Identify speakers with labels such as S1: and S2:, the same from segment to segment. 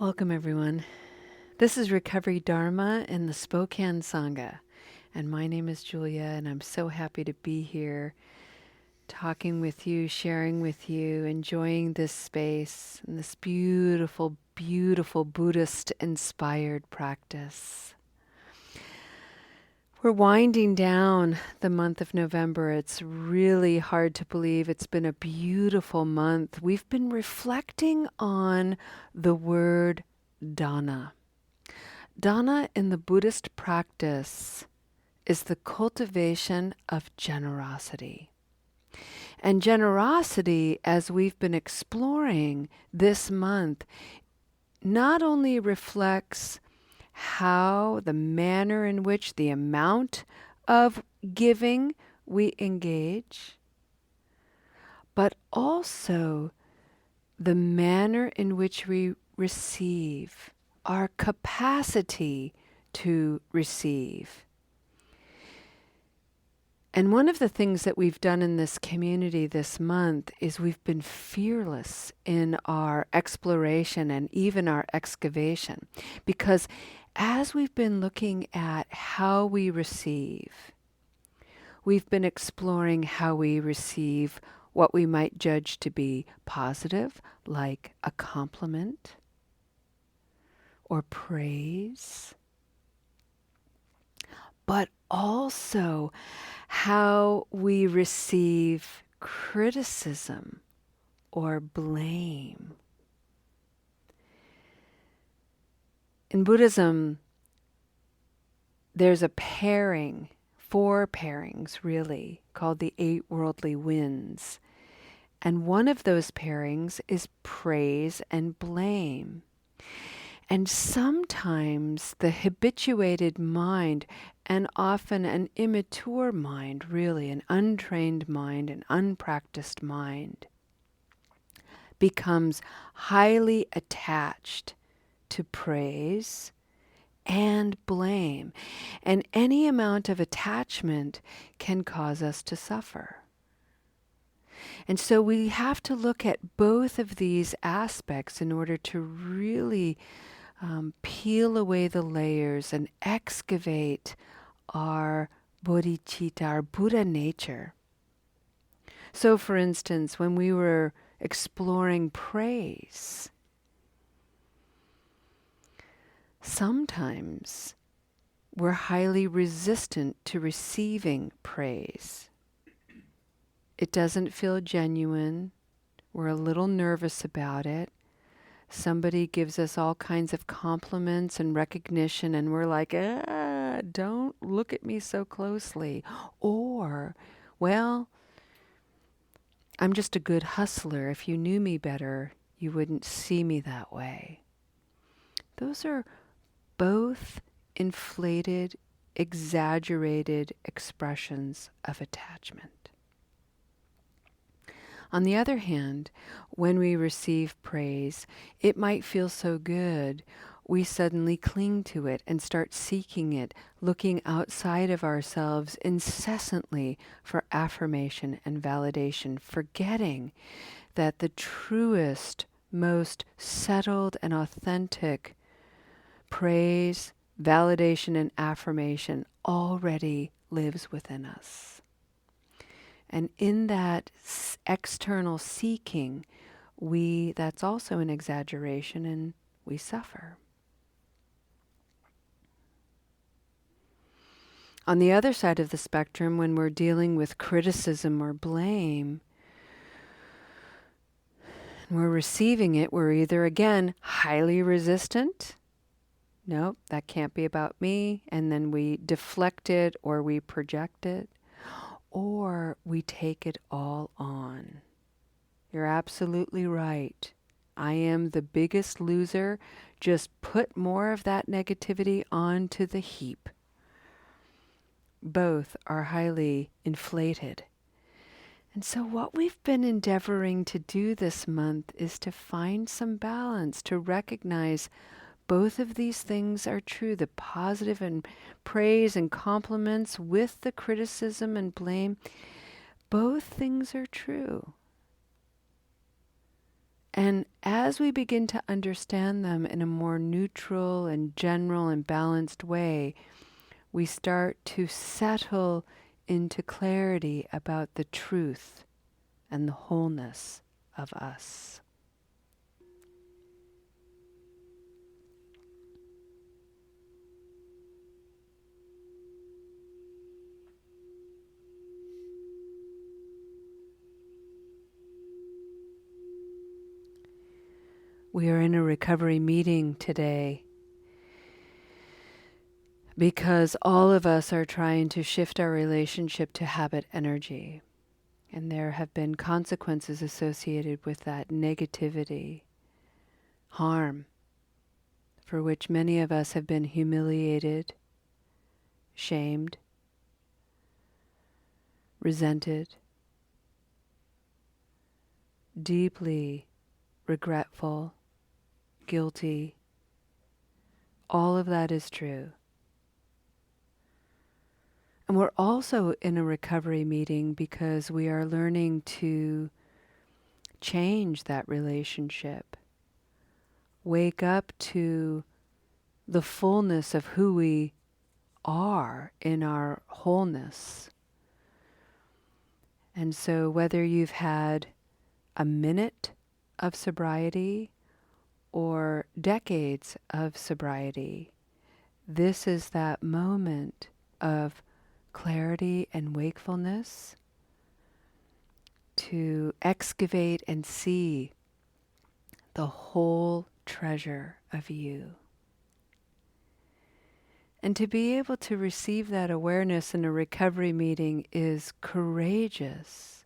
S1: Welcome, everyone. This is Recovery Dharma in the Spokane Sangha. And my name is Julia, and I'm so happy to be here talking with you, sharing with you, enjoying this space and this beautiful, beautiful Buddhist inspired practice. We're winding down the month of November. It's really hard to believe it's been a beautiful month. We've been reflecting on the word dana. Dana in the Buddhist practice is the cultivation of generosity. And generosity, as we've been exploring this month, not only reflects how the manner in which the amount of giving we engage, but also the manner in which we receive, our capacity to receive. And one of the things that we've done in this community this month is we've been fearless in our exploration and even our excavation. Because as we've been looking at how we receive, we've been exploring how we receive what we might judge to be positive, like a compliment or praise, but also how we receive criticism or blame. In Buddhism, there's a pairing, 4 pairings really, called the 8 worldly winds. And one of those pairings is praise and blame. And sometimes the habituated mind, and often an immature mind, really, an untrained mind, an unpracticed mind, becomes highly attached to praise and blame. And any amount of attachment can cause us to suffer. And so we have to look at both of these aspects in order to really peel away the layers and excavate our bodhicitta, our Buddha nature. So, for instance, when we were exploring praise, sometimes we're highly resistant to receiving praise. It doesn't feel genuine. We're a little nervous about it. Somebody gives us all kinds of compliments and recognition, and we're like, don't look at me so closely. Or, well, I'm just a good hustler. If you knew me better, you wouldn't see me that way. Those are both inflated, exaggerated expressions of attachment. On the other hand, when we receive praise, it might feel so good, we suddenly cling to it and start seeking it, looking outside of ourselves incessantly for affirmation and validation, forgetting that the truest, most settled and authentic praise, validation, and affirmation already lives within us. And in that external seeking, that's also an exaggeration, and we suffer. On the other side of the spectrum, when we're dealing with criticism or blame, and we're receiving it, we're either, again, highly resistant. Nope, that can't be about me. And then we deflect it or we project it. Or we take it all on. You're absolutely right. I am the biggest loser. Just put more of that negativity onto the heap. Both are highly inflated. And so what we've been endeavoring to do this month is to find some balance, to recognize both of these things are true, the positive and praise and compliments with the criticism and blame. Both things are true. And as we begin to understand them in a more neutral and general and balanced way, we start to settle into clarity about the truth and the wholeness of us. We are in a recovery meeting today because all of us are trying to shift our relationship to habit energy. And there have been consequences associated with that negativity, harm, for which many of us have been humiliated, shamed, resented, deeply regretful, guilty. All of that is true. And we're also in a recovery meeting because we are learning to change that relationship, wake up to the fullness of who we are in our wholeness. And so whether you've had a minute of sobriety or decades of sobriety, this is that moment of clarity and wakefulness to excavate and see the whole treasure of you. And to be able to receive that awareness in a recovery meeting is courageous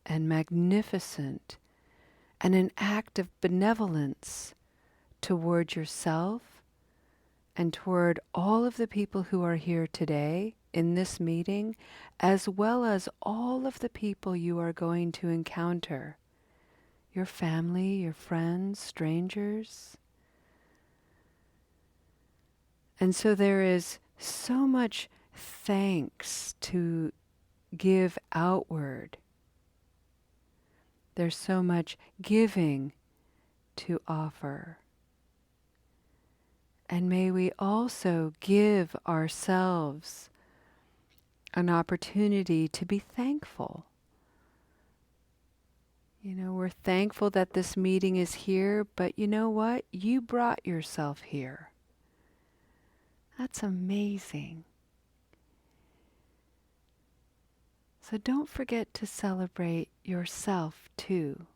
S1: and magnificent and an act of benevolence toward yourself and toward all of the people who are here today in this meeting, as well as all of the people you are going to encounter, your family, your friends, strangers. And so there is so much thanks to give outward. There's so much giving to offer. And may we also give ourselves an opportunity to be thankful. You know, we're thankful that this meeting is here, but you know what? You brought yourself here. That's amazing. So don't forget to celebrate yourself too.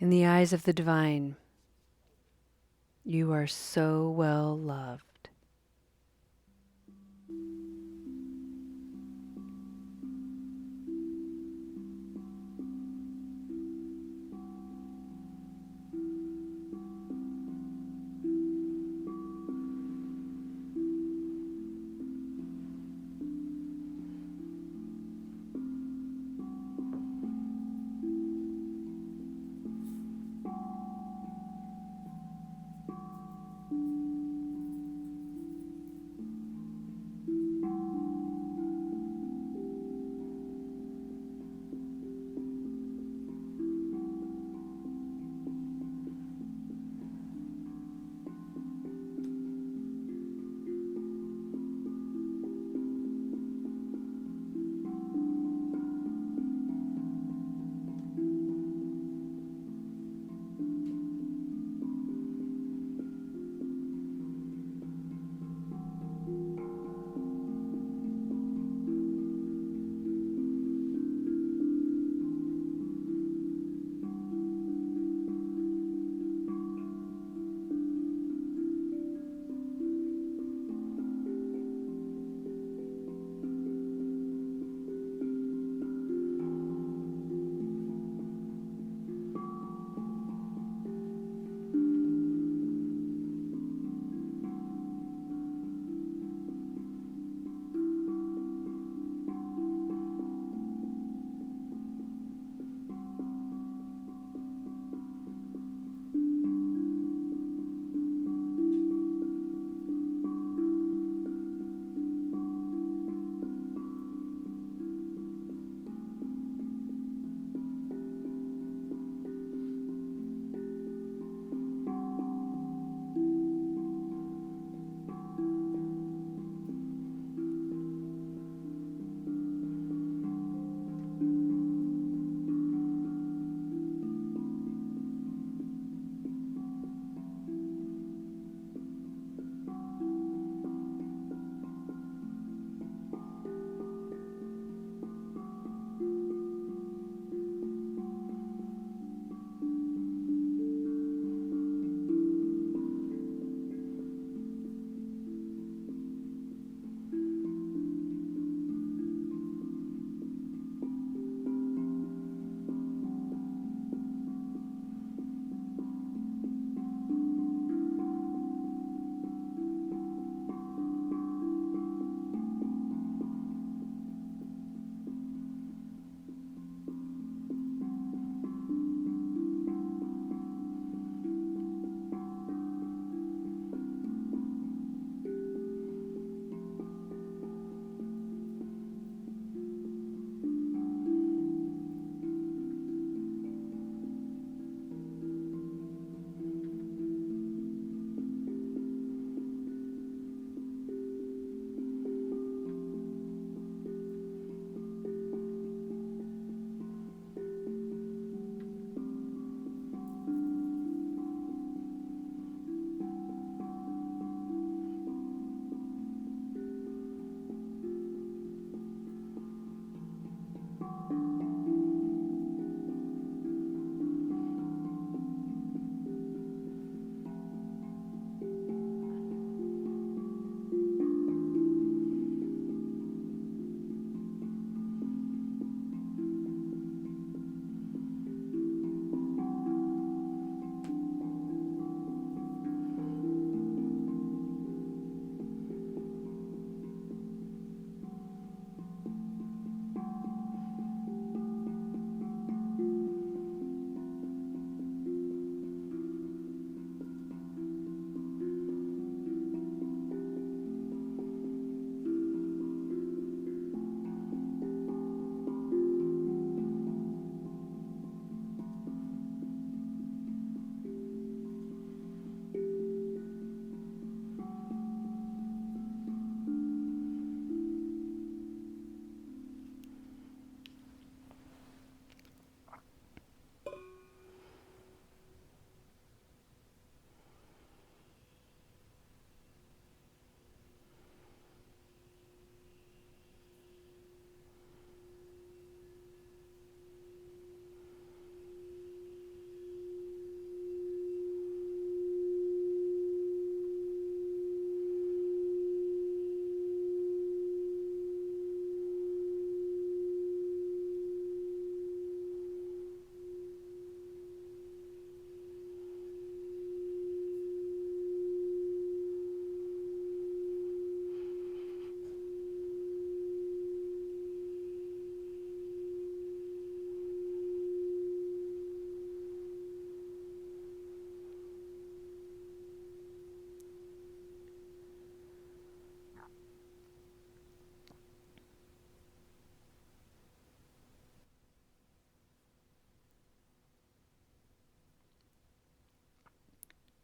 S1: In the eyes of the divine, you are so well loved.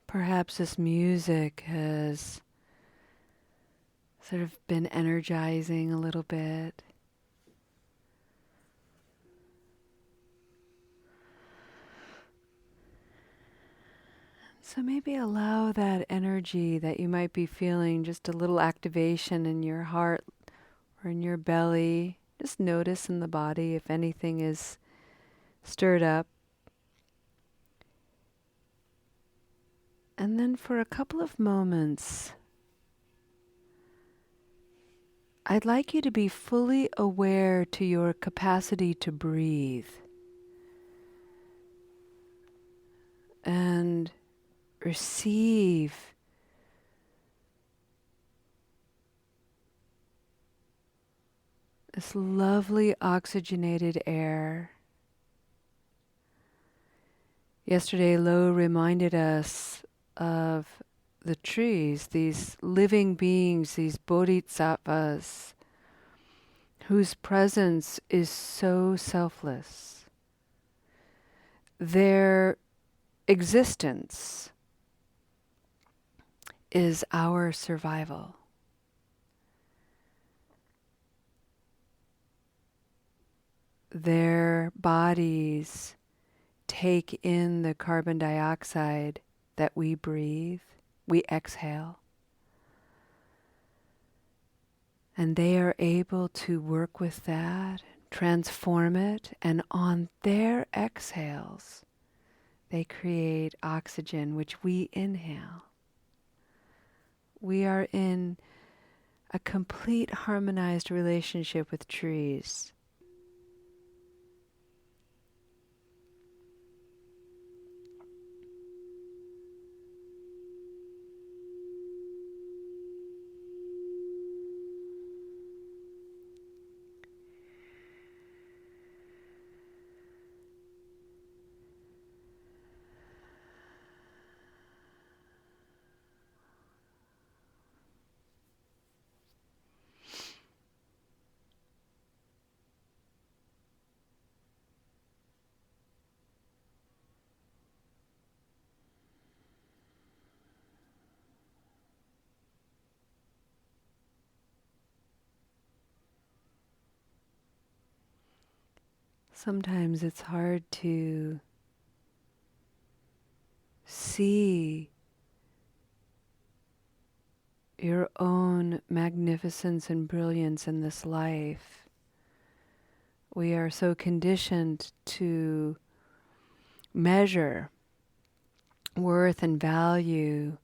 S1: Perhaps this music has sort of been energizing a little bit. So maybe allow that energy that you might be feeling, just a little activation in your heart or in your belly. Just notice in the body if anything is stirred up. And then for a couple of moments, I'd like you to be fully aware to your capacity to breathe. And receive this lovely oxygenated air. Yesterday, Lo reminded us of the trees, these living beings, these bodhisattvas, whose presence is so selfless. Their existence is our survival. Their bodies take in the carbon dioxide that we breathe, we exhale. And they are able to work with that, transform it, and on their exhales, they create oxygen, which we inhale. We are in a complete harmonized relationship with trees. Sometimes it's hard to see your own magnificence and brilliance in this life. We are so conditioned to measure worth and value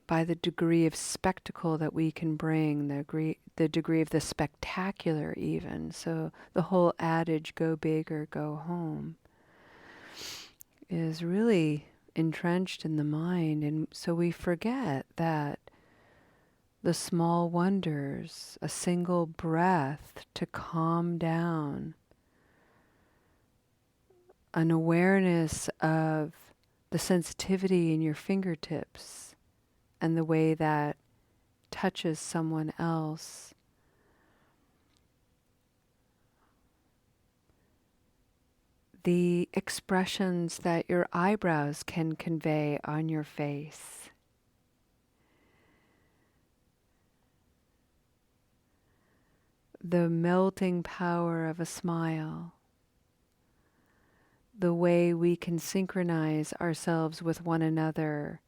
S1: by the degree of spectacle that we can bring, the degree of the spectacular even. So the whole adage, go big or go home, is really entrenched in the mind. And so we forget that the small wonders, a single breath to calm down, an awareness of the sensitivity in your fingertips, and the way that touches someone else. The expressions that your eyebrows can convey on your face. The melting power of a smile. The way we can synchronize ourselves with one another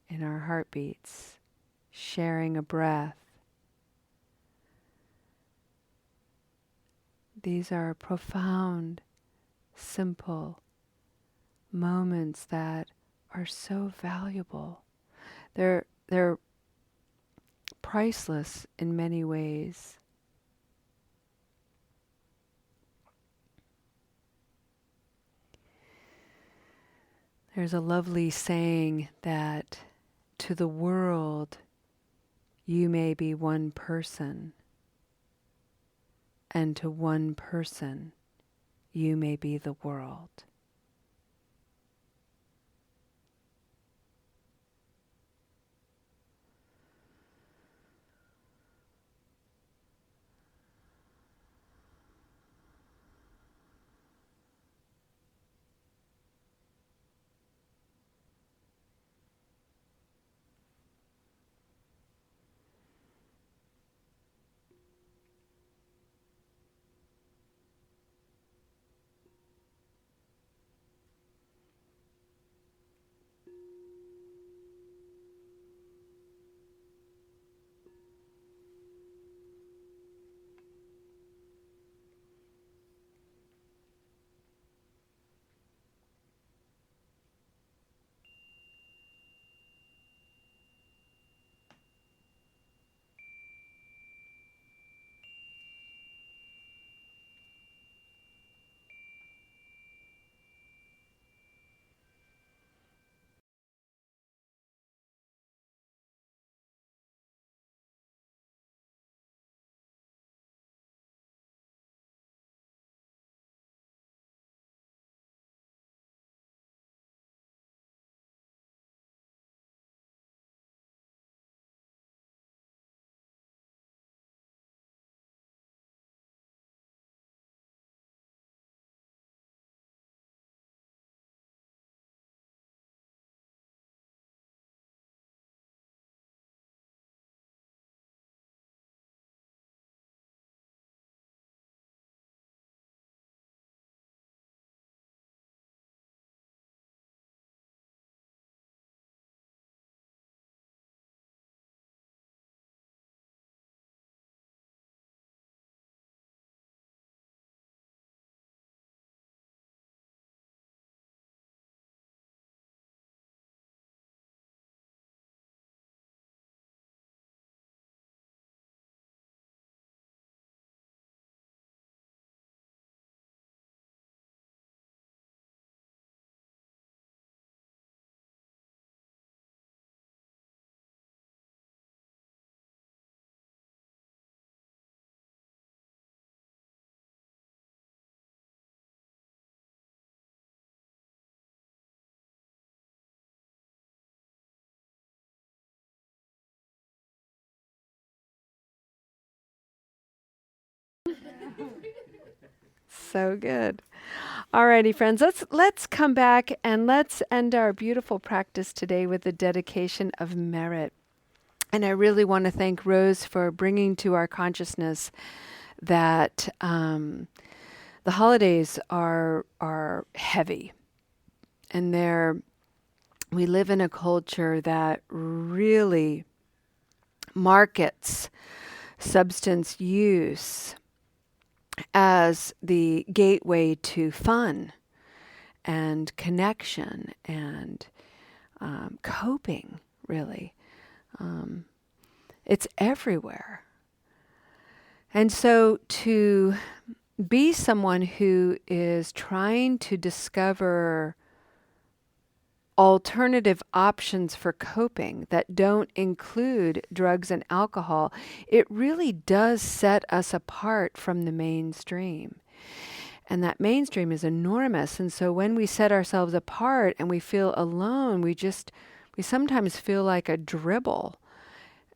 S1: in our heartbeats, sharing a breath. These are profound, simple moments that are so valuable. They're priceless in many ways. There's a lovely saying that to the world, you may be one person, and to one person, you may be the world. So good. Alrighty, friends, let's come back and let's end our beautiful practice today with the dedication of merit. And I really want to thank Rose for bringing to our consciousness that the holidays are heavy, and we live in a culture that really markets substance use as the gateway to fun and connection and coping, really. It's everywhere. And so to be someone who is trying to discover alternative options for coping that don't include drugs and alcohol, it really does set us apart from the mainstream. And that mainstream is enormous. And so when we set ourselves apart and we feel alone, we sometimes feel like a dribble.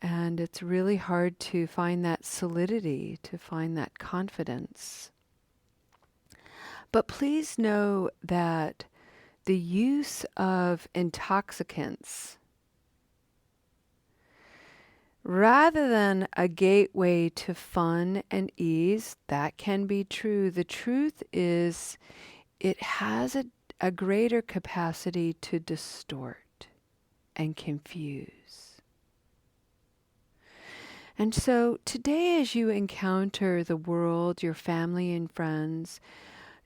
S1: And it's really hard to find that solidity, to find that confidence. But please know that the use of intoxicants, rather than a gateway to fun and ease, that can be true. The truth is, it has a greater capacity to distort and confuse. And so today, as you encounter the world, your family and friends,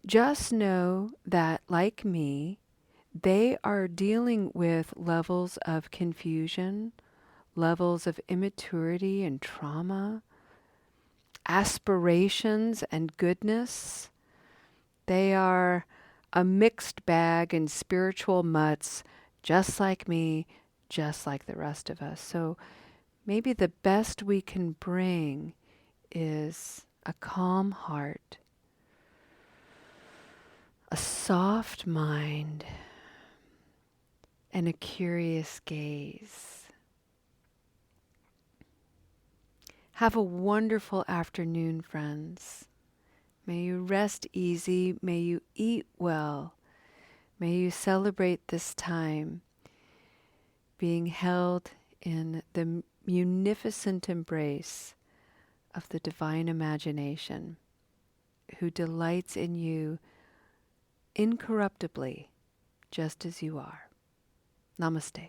S1: just know that, like me, they are dealing with levels of confusion, levels of immaturity and trauma, aspirations and goodness. They are a mixed bag and spiritual mutts, just like me, just like the rest of us. So maybe the best we can bring is a calm heart, a soft mind, and a curious gaze. Have a wonderful afternoon, friends. May you rest easy. May you eat well. May you celebrate this time being held in the munificent embrace of the divine imagination, who delights in you incorruptibly, just as you are. Namaste.